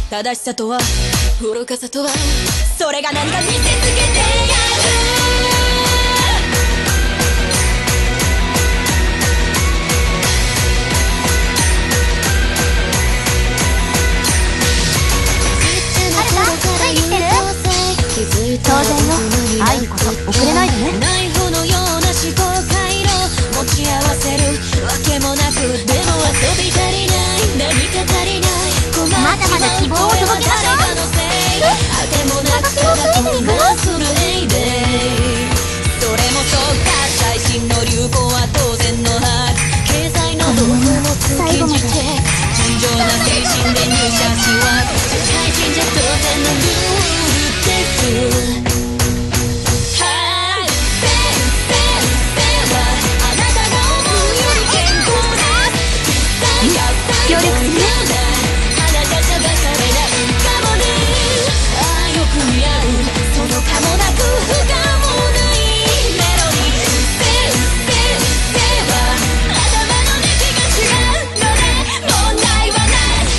正しさとは愚かさとはそれが何か見せつけてやる。当然よ。愛にこそ遅れないでね。ナイフのような思考回路持ち合わせるわけもなく、でも遊び足りない、何か足りない、まだまだ希望を届けましょう。あてもなくただ混乱するエイデイ。それもそうか、最新の流行は当然のはず。経済の道具も通勤して尋常な精神で入社しは社会人じゃ当然のルールです。協力するね。あなたじゃバカれないかもね。ああよく似合うそのかもなく不可もないメロディー。うっせは頭の出来が違うので問題はない。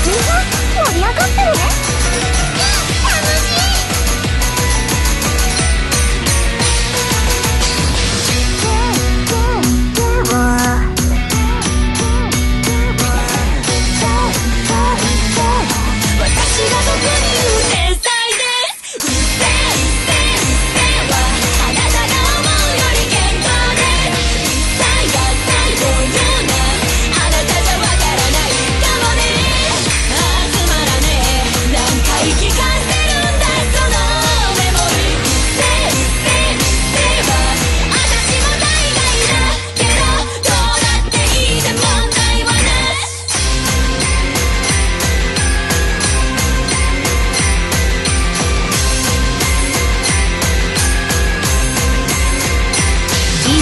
みんな盛り上がってるね。楽しい。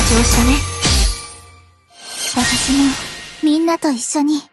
調子だね。私もみんなと一緒に